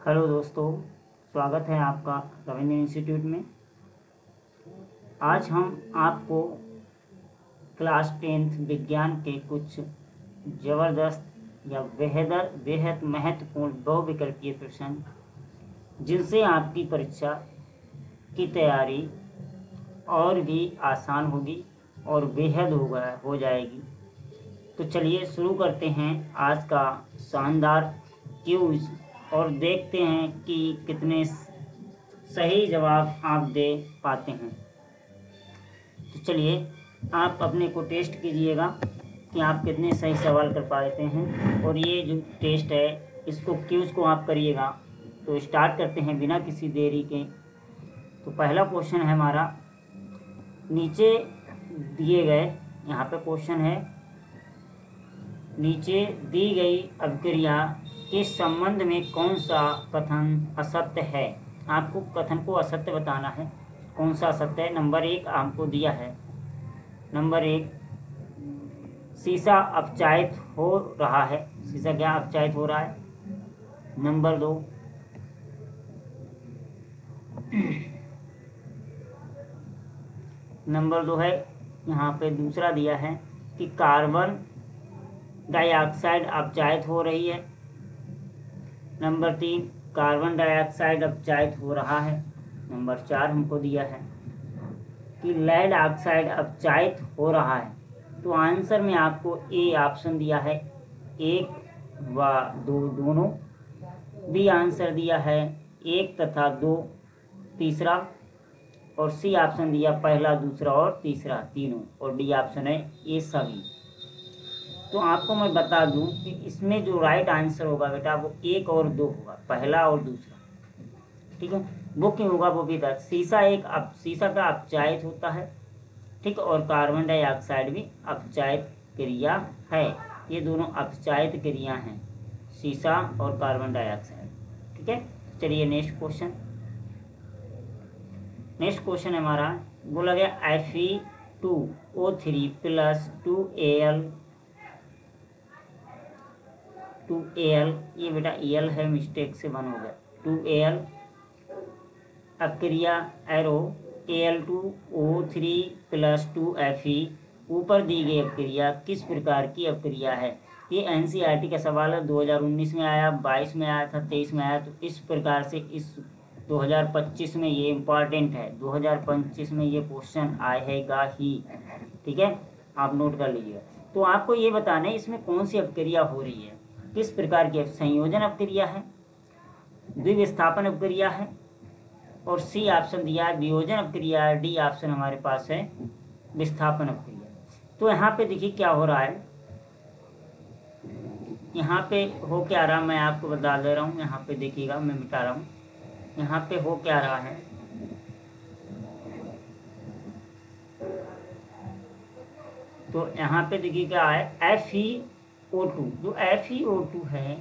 Hello दोस्तों, स्वागत है आपका रविंद्र इंस्टीट्यूट में। आज हम आपको क्लास 10th विज्ञान के कुछ ज़बरदस्त या बेहद महत्वपूर्ण बहुविकल्पीय प्रश्न जिनसे आपकी परीक्षा की तैयारी और भी आसान होगी और बेहद हो जाएगी। तो चलिए शुरू करते हैं आज का शानदार क्विज़ और देखते हैं कि कितने सही जवाब आप दे पाते हैं। तो चलिए आप अपने को टेस्ट कीजिएगा कि आप कितने सही सवाल कर पाते हैं। और ये जो टेस्ट है इसको क्विज़ को आप करिएगा। तो स्टार्ट करते हैं बिना किसी देरी के। तो पहला क्वेश्चन है हमारा, नीचे दिए गए, यहाँ पे क्वेश्चन है, नीचे दी गई अभिक्रिया के संबंध में कौन सा कथन असत्य है। आपको कथन को असत्य बताना है। कौन सा असत्य है? नंबर 1 आपको दिया है। नंबर 1, शीशा अपचायित हो रहा है। शीशा क्या अपचायित हो रहा है? नंबर 2, नंबर 2 है, यहाँ पे दूसरा दिया है कि कार्बन डाइऑक्साइड अपचायित हो रही है। नंबर 3, कार्बन डाइऑक्साइड अपचायित हो रहा है। नंबर 4 हमको दिया है कि लेड ऑक्साइड अपचायित हो रहा है। तो आंसर में आपको ए ऑप्शन दिया है, 1 व 2 दोनों। बी आंसर दिया है 1 तथा 2 तीसरा। और सी ऑप्शन दिया पहला, दूसरा और तीसरा तीनों। और डी ऑप्शन है ये सभी। तो आपको मैं बता दूं कि इसमें जो राइट आंसर होगा बेटा वो 1 और 2 होगा, पहला और दूसरा। ठीक है, वो क्यों होगा वो भी बता। शीशा का अपचायित होता है, ठीक है, और कार्बन डाइऑक्साइड भी अपचायित क्रिया है। ये दोनों अपचायित क्रिया हैं, शीशा और कार्बन डाइऑक्साइड। ठीक है, चलिए नेक्स्ट क्वेश्चन। नेक्स्ट क्वेश्चन हमारा बोला गया Fe2O3 प्लस 2Al, ये बेटा Al है, मिस्टेक से बन हो गया, 2Al अपक्रिया arrow Al2O3 plus 2Fe ऊपर दी गई अपक्रिया किस प्रकार की अपक्रिया है। ये NCERT का सवाल है, 2019 में आया, 22 में आया था, 23 में आया। तो इस प्रकार से इस 2025 में ये इम्पॉर्टेंट है, 2025 में ये क्वेश्चन आएगा ही। ठीक है, आप नोट कर लीजिएगा। तो आपको ये बताना है इसमें कौन सी अपक्रिया हो रही है, किस प्रकार की। संयोजन अपक्रिया है, द्विविस्थापन अपक्रिया है, और सी ऑप्शन दिया है वियोजन अपक्रिया है, डी ऑप्शन हमारे पास है विस्थापन अपक्रिया। तो यहाँ पे देखिए क्या हो रहा है, यहाँ पे हो क्या रहा मैं आपको बता दे रहा हूँ। यहाँ पे देखिएगा, मैं मिटा रहा हूँ। यहाँ पे हो क्या रहा है, तो यहाँ पे देखिए क्या है, FeO2, जो FeO2 है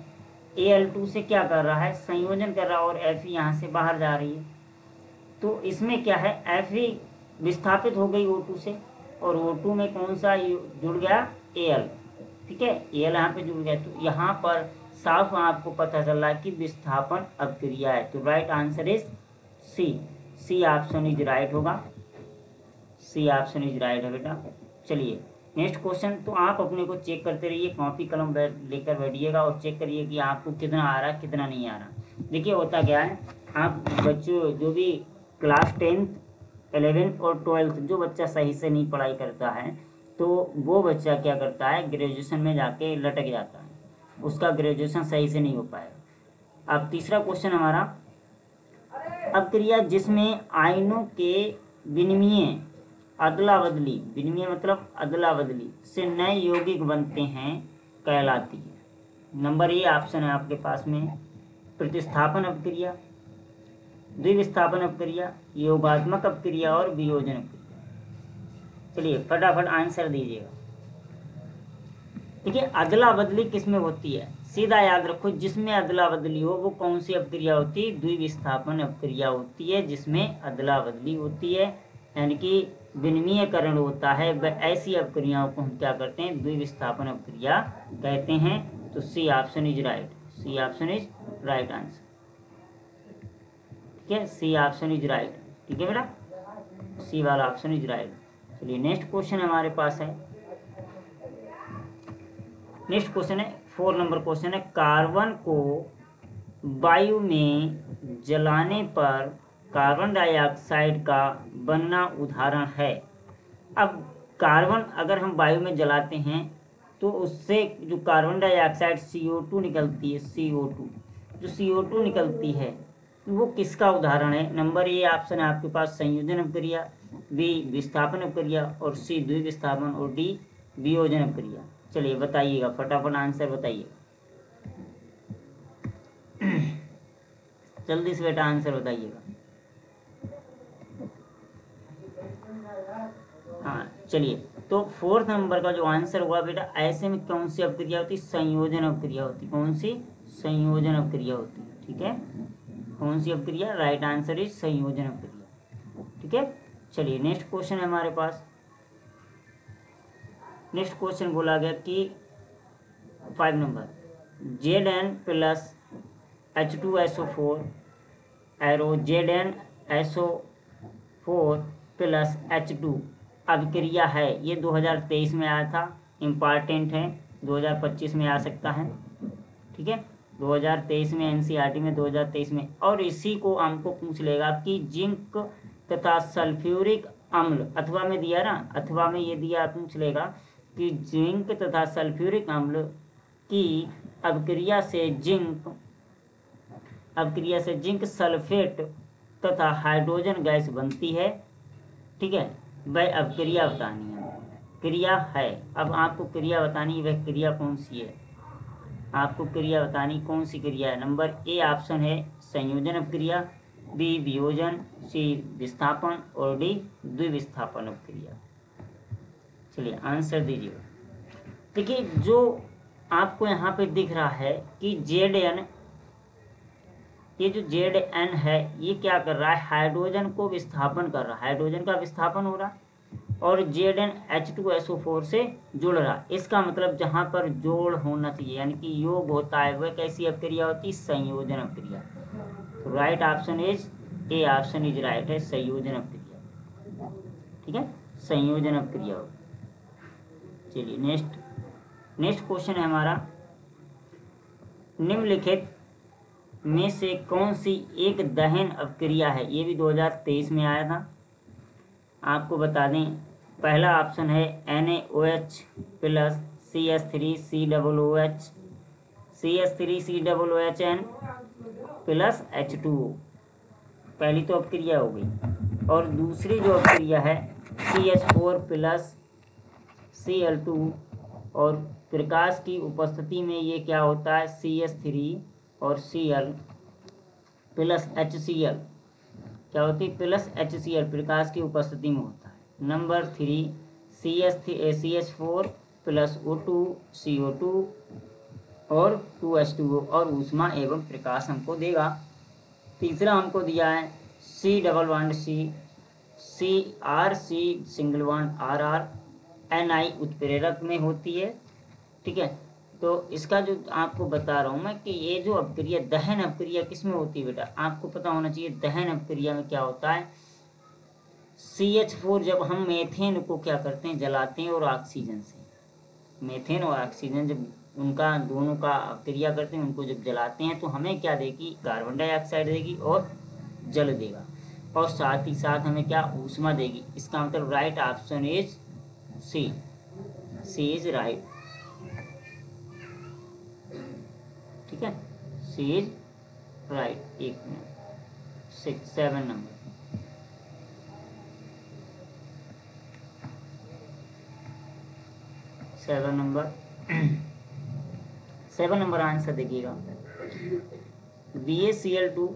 Al2 से क्या कर रहा है, संयोजन कर रहा है, और Fe यहाँ से बाहर जा रही है। तो इसमें क्या है, Fe विस्थापित हो गई O2 से, और O2 में कौन सा जुड़ गया, Al। ठीक है, Al यहाँ पे जुड़ गया। तो यहाँ पर साफ आपको पता चल रहा है कि विस्थापन अपक्रिया है। तो right answer is C option is right होगा, सी ऑप्शन इज राइट है बेटा। चलिए नेक्स्ट क्वेश्चन। तो आप अपने को चेक करते रहिए, कॉपी कलम लेकर बैठिएगा और चेक करिए कि आपको कितना आ रहा है कितना नहीं आ रहा। देखिए होता क्या है, आप बच्चों जो भी क्लास 10th 11th और 12th जो बच्चा सही से नहीं पढ़ाई करता है, तो वो बच्चा क्या करता है, ग्रेजुएशन में जाके लटक जाता है, उसका ग्रेजुएशन सही से नहीं हो पाएगा। अब तीसरा क्वेश्चन हमारा, अपक्रिया जिसमें आयनों के विनिमय अदला बदली, विनिमय मतलब अदला बदली से नए यौगिक बनते हैं कहलाती है। नंबर ए ऑप्शन है आपके पास में, प्रतिस्थापन अपक्रिया, द्विविस्थापन अपक्रिया, योगात्मक अपक्रिया और वियोजन अपक्रिया। चलिए फटाफट आंसर दीजिएगा। देखिए अदला बदली किस में होती है, सीधा याद रखो, जिसमें अदला बदली हो वो कौन सी अपक्रिया होती है, द्विविस्थापन अपक्रिया होती है, जिसमें अदला बदली होती है, यानी कि विनिमयकरण होता है। ऐसी अपक्रियाओं को हम क्या करते हैं, द्विविस्थापन अपक्रिया कहते हैं। तो C option is right, C option is right answer. ठीक है, सी ऑप्शन इज राइट। ठीक है बेटा, सी वाला ऑप्शन इज राइट। चलिए नेक्स्ट क्वेश्चन हमारे पास है, नेक्स्ट क्वेश्चन है 4 नंबर क्वेश्चन है, कार्बन को वायु में जलाने पर कार्बन डाइऑक्साइड का बनना उदाहरण है। अब कार्बन अगर हम वायु में जलाते हैं तो उससे जो कार्बन डाइऑक्साइड CO2 निकलती है, CO2 जो CO2 निकलती है वो किसका उदाहरण है? नंबर ए ऑप्शन है आपके पास संयोजन अपक्रिया, बी विस्थापन अपक्रिया, और सी द्विविस्थापन, और डी वियोजन अपक्रिया। चलिए बताइएगा, फटाफट आंसर बताइएगा। जल्दी से बेटा आंसर बताइएगा। हाँ चलिए, तो 4th नंबर का जो आंसर हुआ बेटा, ऐसे में कौन सी अपक्रिया होती? संयोजन अपक्रिया होती। कौन सी? संयोजन अपक्रिया होती है। ठीक है, कौन सी अपक्रिया? राइट आंसर इज संयोजन अपक्रिया। ठीक है, चलिए नेक्स्ट क्वेश्चन है हमारे पास। नेक्स्ट क्वेश्चन बोला गया कि 5 number, Zn plus H2SO4 arrow ZnSO4 plus H2 अभिक्रिया है। ये 2023 में आया था, इम्पॉर्टेंट है, 2025 में आ सकता है। ठीक है, 2023 में NCERT में, 2023 में। और इसी को हमको पूछ लेगा कि जिंक तथा सल्फ्यूरिक अम्ल, अथवा में दिया ना, अथवा में ये दिया, पूछ लेगा कि जिंक तथा सल्फ्यूरिक अम्ल की अभिक्रिया से जिंक सल्फेट तथा हाइड्रोजन गैस बनती है। ठीक है, वह अभिक्रिया बतानी है, क्रिया है। अब आपको क्रिया बतानी है, वह क्रिया कौन सी है? आपको क्रिया बतानी कौन सी क्रिया है? नंबर ए ऑप्शन है संयोजन अपक्रिया, बी वियोजन, सी विस्थापन, और डी द्विविस्थापन अपक्रिया। चलिए आंसर दीजिएगा। देखिए, जो आपको यहाँ पे दिख रहा है कि Zn, ये जो Zn है ये क्या कर रहा है? हाइड्रोजन को विस्थापन कर रहा है, हाइड्रोजन का विस्थापन हो रहा है, और Zn H2SO4 से जुड़ रहा है। इसका मतलब जहाँ पर जोड़ होना चाहिए, यानी कि योग होता है, वह कैसी अपक्रिया होती है? संयोजन अपक्रिया। तो right option is A option is right है, संयोजन अपक्रिया। ठीक है, संयोजन अपक्रिया होगी। चलिए नेक्स्ट क्वेश्चन है हमारा, निम्नलिखित में से कौन सी एक दहन अपक्रिया है? ये भी 2023 में आया था, आपको बता दें। पहला ऑप्शन है NaOH plus CH3COOH, CH3COOHN plus H2O, पहली तो अपक्रिया हो गई। और दूसरी जो अपक्रिया है CH4 प्लस Cl2, और प्रकाश की उपस्थिति में ये क्या होता है? CH3 और Cl प्लस HCl, क्या होती है? प्लस HCl, प्रकाश की उपस्थिति में होता है। Number 3 CH4 plus O2 CO2 और 2H2O, और ऊष्मा एवं प्रकाश हमको देगा। तीसरा हमको दिया है C double bond C, CRC single bond RR, Ni उत्प्रेरक में होती है। ठीक है, तो इसका जो आपको बता रहा हूँ मैं कि ये जो अपक्रिया, दहन अपक्रिया किस में होती है बेटा? आपको पता होना चाहिए दहन अपक्रिया में क्या होता है। CH4 जब हम मेथेन को क्या करते हैं? जलाते हैं, और ऑक्सीजन से, मेथेन और ऑक्सीजन जब उनका दोनों का अपक्रिया करते हैं, उनको जब जलाते हैं तो हमें क्या देगी? कार्बन डाइऑक्साइड देगी और जल देगा, और साथ ही साथ हमें क्या? ऊष्मा देगी। इसका मतलब right option is C is right. ठीक है, सी इज राइट। 1 मिनट, 7 नंबर, सेवन नंबर आंसर देखिएगा। BaCl2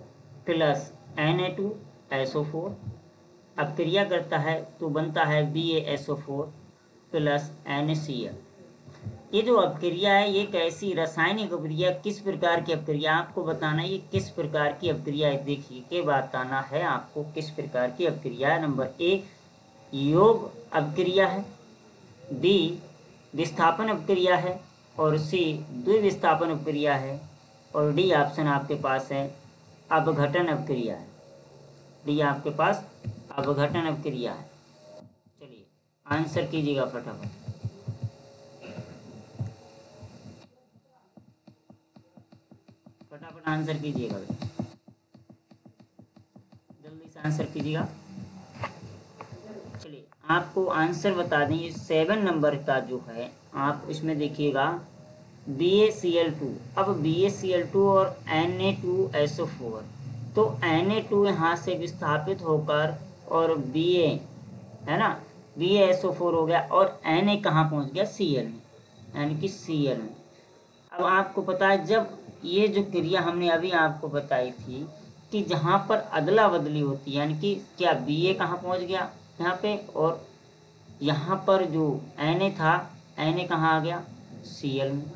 प्लस Na2SO4 अपक्रिया करता है तो बनता है BaSO4 प्लस NaCl। ये जो अपक्रिया है ये कैसी रासायनिक अपक्रिया, किस प्रकार की अपक्रिया? आपको बताना है ये किस प्रकार की अपक्रिया है। देखिए के बताना है आपको किस प्रकार की अपक्रिया है। नंबर ए योग अपक्रिया है, बी विस्थापन अपक्रिया है, और सी द्विविस्थापन अपक्रिया है, और डी ऑप्शन आपके पास है अपघटन अपक्रिया है। डी आपके पास अपघटन अपक्रिया है। चलिए आंसर कीजिएगा फटाफट। फटाफट आंसर कीजिएगा, जल्दी से आंसर कीजिएगा। चलिए आपको आंसर बता दें, ये 7 नंबर का जो है आप इसमें देखिएगा BaCl2। अब BaCl2 और Na2SO4, तो Na2 यहाँ से विस्थापित होकर और Ba है ना, BaSO4 हो गया और Na कहाँ पहुँच गया, Cl में, यानी कि Cl में। अब आपको पता है जब ये जो क्रिया हमने अभी आपको बताई थी कि जहाँ पर अदला बदली होती है, यानी कि क्या Ba कहाँ पहुँच गया यहाँ पे, और यहाँ पर जो Na था, Na कहाँ आ गया, Cl में,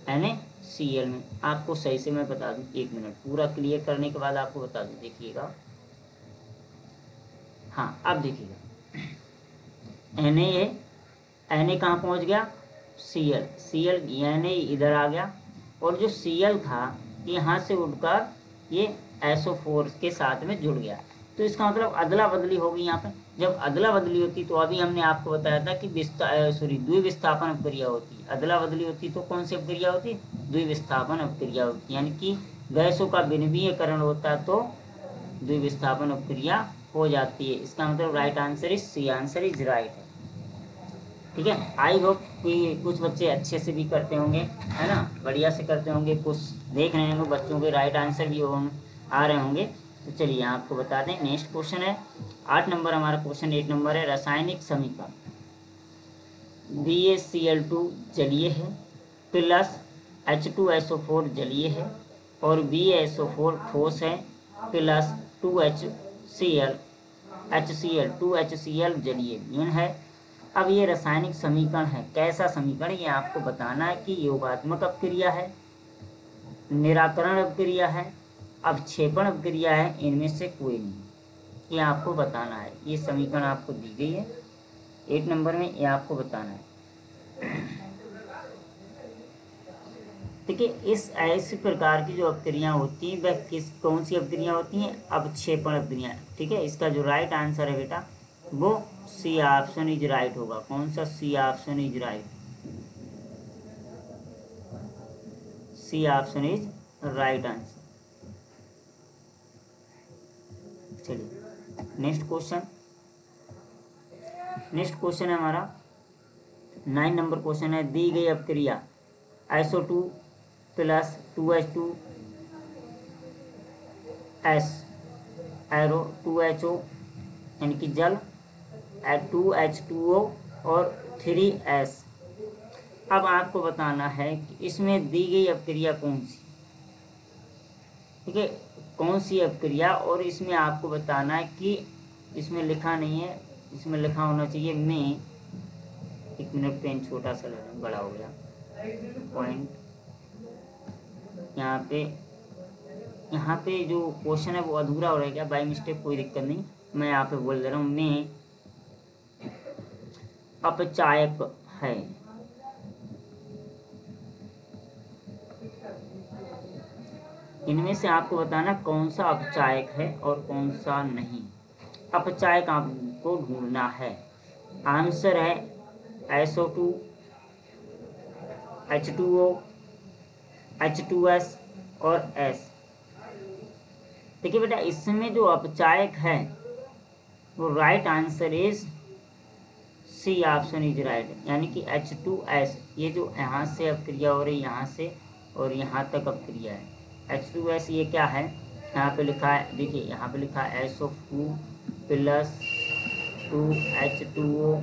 NaCl में। आपको सही से मैं बता दूं, 1 मिनट पूरा क्लियर करने के बाद आपको बता दूं, देखिएगा। हाँ अब देखिएगा, Na कहाँ पहुँच गया, Cl Na इधर आ गया, और जो Cl था यहाँ से उठकर ये SO4 के साथ में जुड़ गया। तो इसका मतलब अदला बदली होगी यहाँ पे। जब अदला बदली होती तो अभी हमने आपको बताया था कि द्विविस्थापन अपक्रिया होती है। अदला बदली होती तो कौन सी अपक्रिया होती, द्विविस्थापन अपक्रिया होती, यानी कि गैसों का विनिमयीकरण होता तो द्विविस्थापन अपक्रिया हो जाती है। इसका मतलब right answer is C, answer is right है। ठीक है, आई होप कि कुछ बच्चे अच्छे से भी करते होंगे, है ना, बढ़िया से करते होंगे, कुछ देख रहे होंगे बच्चों के राइट आंसर भी आ रहे होंगे। तो चलिए आपको बता दें, नेक्स्ट क्वेश्चन है 8 नंबर, हमारा क्वेश्चन 8 नंबर है, रासायनिक समीकरण। BaCl2 जलीय है प्लस H2SO4 जलीय है और BaSO4 ठोस है प्लस 2HCl जलीय विलयन है। अब ये रासायनिक समीकरण है, कैसा समीकरण, ये आपको बताना है कि योगात्मक अपक्रिया है, निराकरण अपक्रिया है, अवक्षेपण अपक्रिया है, इनमें से कोई नहीं, ये आपको बताना है। ये समीकरण आपको दी गई है 8 नंबर में, ये आपको बताना है। देखिए इस ऐसी प्रकार की जो अपक्रियाएं होती हैं वह कौन सी अपक्रियाएं होती हैं, अवक्षेपण अपक्रियाएं। ठीक है, इसका जो राइट आंसर है बेटा वो सी ऑप्शन इज राइट होगा। कौन सा, C option is right, C option is right answer. चलिए नेक्स्ट क्वेश्चन है हमारा 9 नंबर क्वेश्चन है, दी गई अपक्रिया SO2 plus 2H2S arrow 2HO यानी कि जल, 2H2O और 3S। अब आपको बताना है कि इसमें दी गई अपक्रिया कौन सी, ठीक है, कौन सी अपक्रिया, और इसमें आपको बताना है कि इसमें लिखा नहीं है, इसमें लिखा होना चाहिए में, 1 मिनट, पेन छोटा सा लगा, बड़ा हो गया पॉइंट। यहाँ पे जो क्वेश्चन है वो अधूरा हो रहेगा बाय मिस्टेक, कोई दिक्कत नहीं, मैं यहाँ पे बोल दे रहा हूँ में अपचायक है। इनमें से आपको बताना कौन सा अपचायक है और कौन सा नहीं। अपचायक आपको ढूंढना है। आंसर है SO2, H2O, H2S और S। देखिए बेटा इसमें जो अपचायक है वो right answer is C option is right, यानी कि H2S। ये जो यहाँ से अपक्रिया हो रही है, यहाँ से और यहाँ तक अपक्रिया है, H2S ये क्या है, यहाँ पे लिखा है, देखिए यहाँ पे लिखा है SO2 प्लस 2H2O,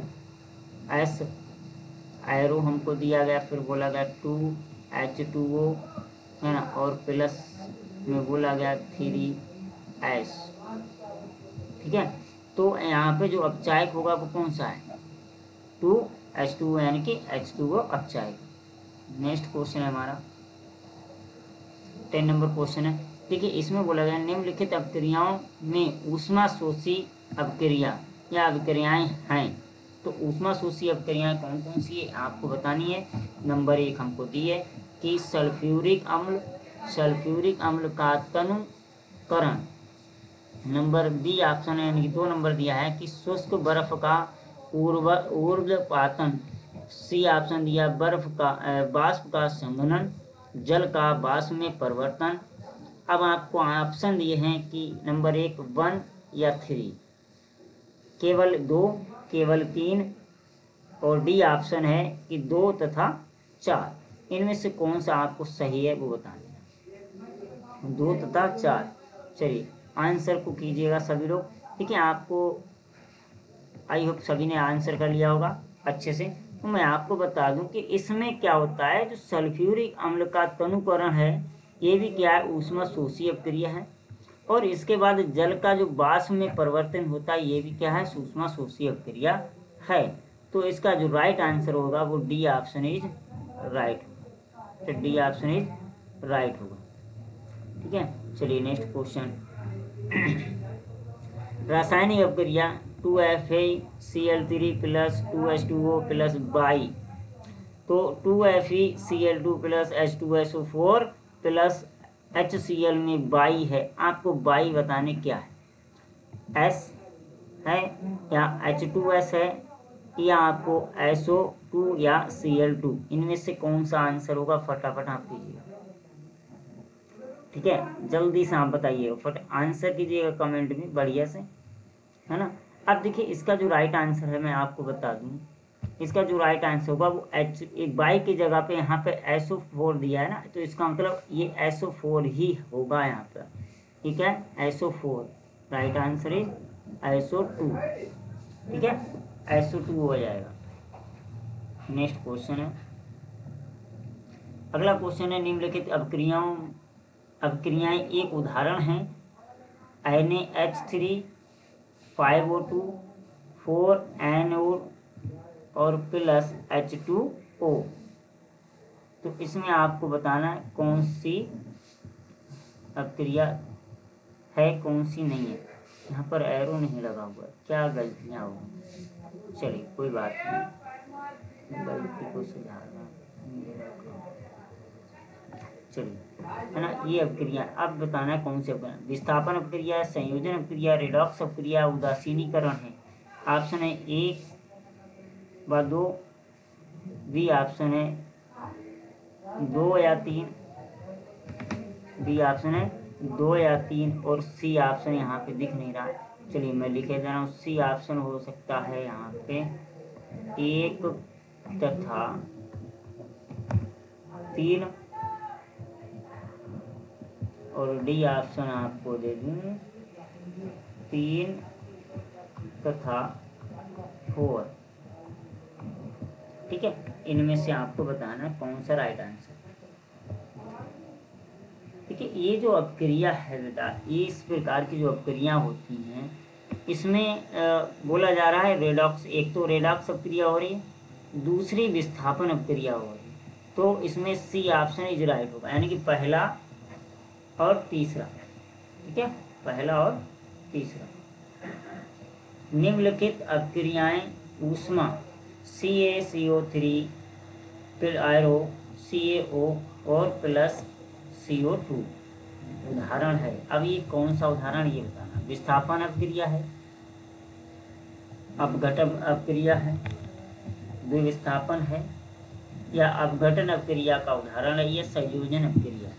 एरो हमको दिया गया, फिर बोला गया 2H2O है ना, और प्लस में बोला गया 3S। ठीक है, तो यहाँ पे जो अपचायक होगा वो कौन सा है, 2H2O, यानी कि H2O अपचायक। नेक्स्ट क्वेश्चन है हमारा 10 नंबर क्वेश्चन है। देखिए इसमें बोला गया निम्नलिखित अपक्रियाओं में ऊष्माशोषी अपक्रिया या अपक्रियाएं हैं, तो ऊष्माशोषी अपक्रियाएं कौन कौन सी है आपको बतानी है। नंबर 1 हमको दी है कि सल्फ्यूरिक अम्ल का तनुकरण नंबर बी ऑप्शन है, यानी कि 2 नंबर दिया है कि शुष्क बर्फ का ऊर्ध्वपातन। सी ऑप्शन दिया बर्फ का बाष्प का संघनन, जल का वाष्प में परिवर्तन। अब आपको ऑप्शन दिए हैं कि नंबर 1 1 या 3, केवल 2, केवल 3, और डी ऑप्शन है कि 2 तथा 4। इनमें से कौन सा आपको सही है वो बताना, 2 तथा 4। चलिए आंसर को कीजिएगा सभी लोग। ठीक है, आपको आई होप सभी ने आंसर कर लिया होगा अच्छे से। तो मैं आपको बता दूं कि इसमें क्या होता है, जो सल्फ्यूरिक अम्ल का तनुकरण है ये भी क्या है, ऊष्मा शोषी अपक्रिया है। और इसके बाद जल का जो वाष्प में परिवर्तन होता है ये भी क्या है, ऊष्मा शोषी अपक्रिया है। तो इसका जो राइट आंसर होगा वो डी ऑप्शन इज राइट होगा। तो डी ऑप्शन इज राइट होगा। ठीक है, चलिए नेक्स्ट क्वेश्चन। रासायनिक अपक्रिया 2FeCl3 plus 2H2O plus by. तो 2FeCl2 plus H2SO4 plus HCl में बाई है। आपको बाई बताने क्या है, S है या H2S है या आपको SO2 या Cl2। इनमें से कौन सा आंसर होगा, फटाफट आप कीजिएगा। ठीक है, जल्दी से आप बताइएगा, फट आंसर कीजिएगा कमेंट में बढ़िया से, है ना। अब देखिए इसका जो राइट आंसर है मैं आपको बता दूं, इसका जो राइट आंसर होगा वो एक बाई की जगह पे यहाँ पे SO4 दिया है ना, तो इसका मतलब ये SO4 ही होगा यहाँ पर। ठीक है, SO4 right answer is SO2। ठीक है, SO2 हो जाएगा। नेक्स्ट क्वेश्चन है, अगला क्वेश्चन है निम्नलिखित अपक्रियाएं एक उदाहरण है। NaH3 5O2 4NO और प्लस H2O। तो इसमें आपको बताना है कौन सी अपक्रिया है कौन सी नहीं है। यहाँ पर एरो नहीं लगा हुआ है, क्या गलतियाँ होंगी। चलिए कोई बात नहीं, गलती को सुधारना। चलिए, है ना, ये अपक्रिया अब बताना है कौन सी अपक्रिया, विस्थापन अपक्रिया, संयोजन अपक्रिया, रेडॉक्स अपक्रिया, उदासीनीकरण है। ऑप्शन है 1 व 2, बी ऑप्शन है 2 या 3, बी ऑप्शन है 2 या 3, और सी ऑप्शन यहाँ पे दिख नहीं रहा है। चलिए मैं लिखे दे रहा हूँ, सी ऑप्शन हो सकता है यहाँ पे 1 तथा 3, और डी ऑप्शन आपको दे दूँ 3 तथा 4। ठीक है, इनमें से आपको बताना है कौन सा राइट आंसर। ठीक है, ये जो अपक्रिया है बेटा, ये इस प्रकार की जो अपक्रिया होती हैं इसमें बोला जा रहा है रेडॉक्स, एक तो रेडॉक्स अपक्रिया हो रही है, दूसरी विस्थापन अपक्रिया हो रही है। तो इसमें सी ऑप्शन इज राइट होगा, यानी कि पहला और तीसरा। ठीक है, पहला और तीसरा। निम्नलिखित अपक्रियाएं ऊष्मा CaCO3 फिर आयरो CaO और प्लस CO2 उदाहरण है। अब ये कौन सा उदाहरण ये बताना, विस्थापन अपक्रिया है, अपघटन अपक्रिया है, द्विविस्थापन है, या अपघटन अपक्रिया का उदाहरण है, ये संयोजन अपक्रिया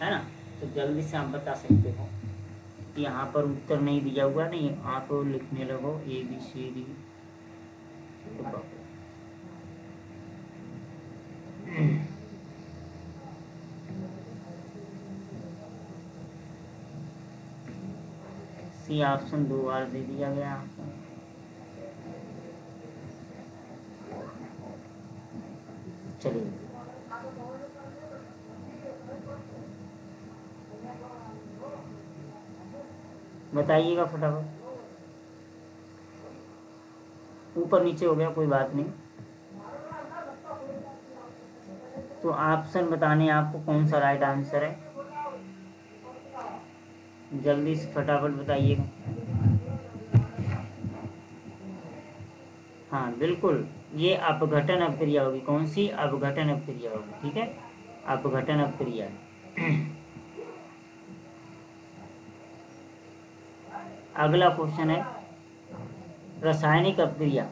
है ना। तो जल्दी से आप बता सकते हो। यहाँ पर उत्तर नहीं दिया हुआ, नहीं आप लिखने लगो ABCD। सी ऑप्शन 2 बार दे दिया गया आपको। चलिए बताइएगा फटाफट, ऊपर नीचे हो गया कोई बात नहीं। तो ऑप्शन बताने आपको कौन सा राइट आंसर है, जल्दी से फटाफट बताइएगा। हाँ बिल्कुल, ये अपघटन अपक्रिया होगी। कौन सी, अपघटन अपक्रिया होगी। ठीक है, अपघटन अपक्रिया। अगला क्वेश्चन है रासायनिक अपक्रिया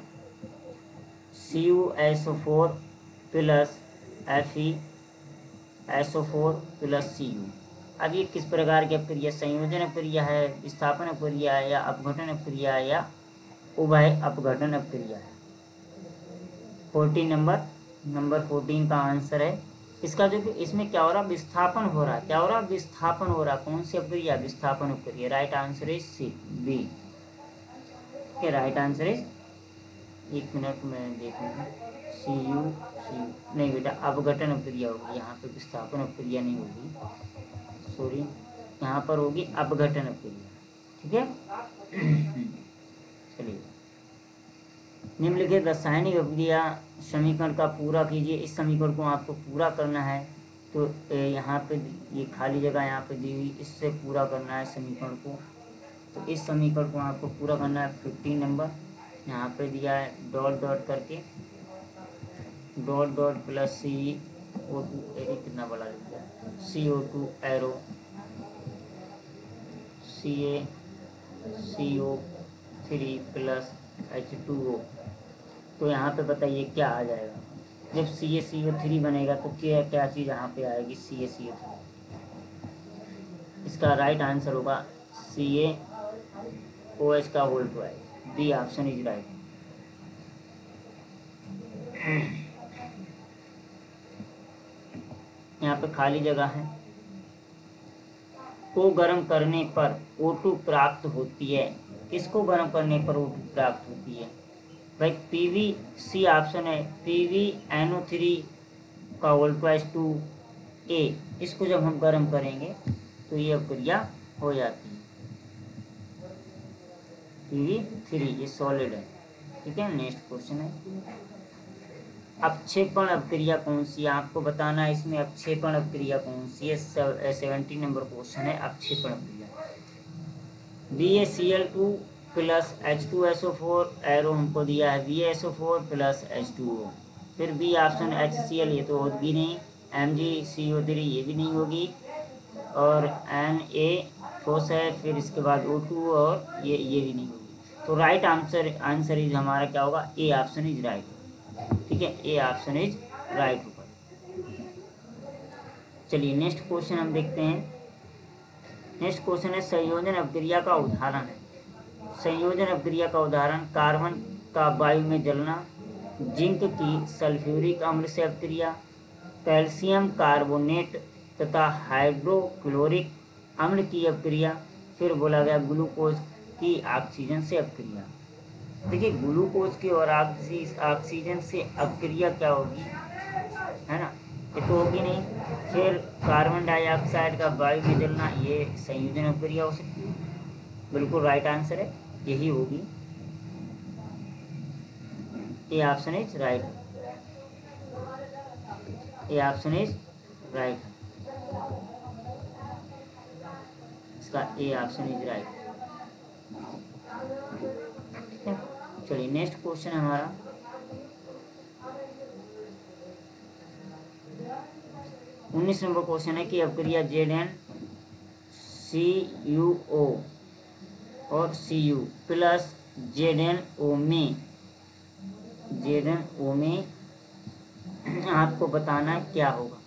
CuSO4 plus FeSO4 plus Cu। अब ये किस प्रकार की अपक्रिया, संयोजन अपक्रिया है, विस्थापन अपक्रिया है, या अपघटन अपक्रिया है, या उभय अपघटन अपक्रिया है। 14 नंबर 14 का आंसर है इसका। जो कि इसमें क्या हो रहा, विस्थापन हो रहा है। क्या हो रहा, विस्थापन हो रहा। कौन सी अपक्रिया, विस्थापन अपक्रिया। Right answer is C, B. के राइट आंसर इज, एक मिनट में देखूंगा, CU नहीं बेटा, अपघटन अपक्रिया होगी यहाँ पे, विस्थापन अपक्रिया नहीं होगी, सॉरी, यहाँ पर होगी अपघटन अपक्रिया। ठीक है। चलिए, निम्नलिखित रासायनिक अपक्रिया समीकरण का पूरा कीजिए। इस समीकरण को आपको पूरा करना है, तो यहाँ पे ये खाली जगह यहाँ पे दी हुई, इससे पूरा करना है समीकरण को। तो इस समीकरण को आपको पूरा करना है। 15 नंबर यहाँ पे दिया है, डॉट डॉट करके, डॉट डॉट प्लस CO2, कितना बड़ा लिख दिया, CO2 arrow CO3 plus H2O। तो यहाँ पे बताइए क्या आ जाएगा। जब CaCO3 बनेगा तो क्या क्या चीज़ यहाँ पे आएगी, CaCO3। इसका राइट आंसर होगा CaOH का whole twice. B option is right. यहाँ पे खाली जगह है। को गर्म करने पर O2 प्राप्त होती है। किसको गर्म करने पर O2 प्राप्त होती है भाई, PVC ऑप्शन है, PVNO3 का होल ट्वाइस 2A। इसको जब हम गर्म करेंगे तो ये अपक्रिया हो जाती है। PV3 ये सॉलिड है। ठीक है। नेक्स्ट क्वेश्चन है, अपक्षेपण अपक्रिया कौन सी है, आपको बताना है इसमें अपक्षेपण अपक्रिया कौन सी है। 17 नंबर क्वेश्चन है, अपक्षेपण अपक्रिया। BaCl2 प्लस H2SO4 एरो हमको दिया है, BaSO4 प्लस H2O। फिर बी ऑप्शन HCl, ये तो होगी नहीं, MgCO3 ये भी नहीं होगी, और Na ठोस है, फिर इसके बाद O2 और ये भी नहीं होगी। तो राइट आंसर इज हमारा क्या होगा, ए ऑप्शन इज राइट। ठीक है, ए ऑप्शन इज राइट होगा। चलिए नेक्स्ट क्वेश्चन हम देखते हैं। नेक्स्ट क्वेश्चन है संयोजन अपक्रिया का उदाहरण है। संयोजन अपक्रिया का उदाहरण, कार्बन का वायु में जलना, जिंक की सल्फ्यूरिक अम्ल से अपक्रिया, कैल्शियम कार्बोनेट तथा हाइड्रोक्लोरिक अम्ल की अपक्रिया, फिर बोला गया ग्लूकोज की ऑक्सीजन से अपक्रिया। देखिए, ग्लूकोज की और ऑक्सीजन से अपक्रिया क्या होगी, है ना, ये तो होगी नहीं। फिर कार्बन डाइऑक्साइड का वायु में जलना, ये संयोजन अपक्रिया हो सकती है। बिल्कुल राइट आंसर है, यही होगी। A option is right, A option is right, इसका ए ऑप्शन इज राइट। चलिए नेक्स्ट क्वेश्चन है हमारा, उन्नीस नंबर क्वेश्चन है कि अपक्रिया ZnCuO और Cu प्लस ZnO में आपको बताना है क्या होगा।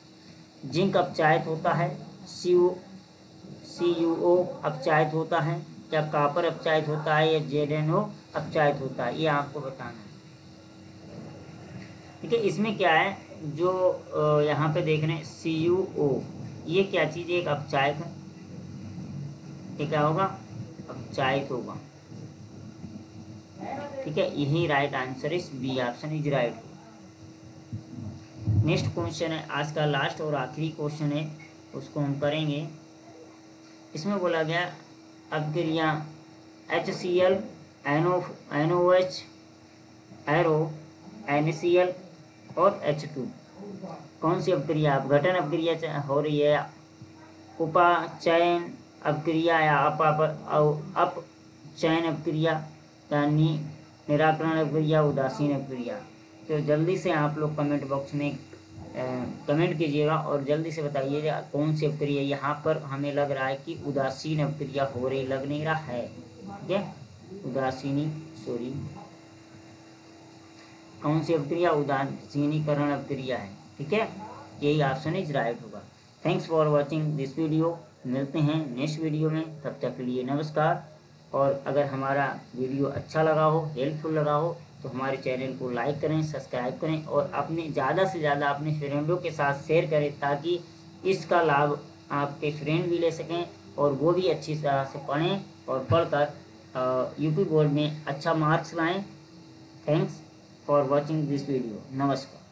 जिंक अपचायित होता है, CuO अपचायित होता है, या कॉपर अपचायित होता है, या ZnO अपचायित होता है, ये आपको बताना है। ठीक है। इसमें क्या है, जो यहाँ पे देख रहे हैं CuO, ये क्या चीज़ है, एक अपचायक है। ये क्या होगा, अपचायित होगा। ठीक है, यही right answer is B option is right. Next question है, आज का लास्ट और आखिरी क्वेश्चन है, उसको हम करेंगे। इसमें बोला गया अपक्रिया HCl NOH एरो NaCl और H2, कौन सी अपक्रिया, अपघटन अपक्रिया हो रही है, उपाचयन अपक्रिया, या अपचयन अपक्रिया, यानी निराकरण अपक्रिया, उदासीन अपक्रिया। तो जल्दी से आप लोग कमेंट बॉक्स में कमेंट कीजिएगा और जल्दी से बताइएगा कौन सी अपक्रिया। यहाँ पर हमें लग रहा है कि उदासीन अपक्रिया हो रही, लग नहीं रहा है। ठीक है, उदासीनी सॉरी कौन सी अवक्रिया, उदासीनीकरण अवक्रिया है, ठीक है, यही ऑप्शन इज राइट होगा। Thanks for watching this video, मिलते हैं नेक्स्ट वीडियो में, तब तक के लिए नमस्कार। और अगर हमारा वीडियो अच्छा लगा हो, हेल्पफुल लगा हो, तो हमारे चैनल को लाइक करें, सब्सक्राइब करें और अपने ज़्यादा से ज़्यादा अपने फ्रेंडों के साथ शेयर करें, ताकि इसका लाभ आपके फ्रेंड भी ले सकें और वो भी अच्छी तरह से पढ़ें और पढ़कर यूपी बोर्ड में अच्छा मार्क्स लाएं। Thanks for watching this video, नमस्कार।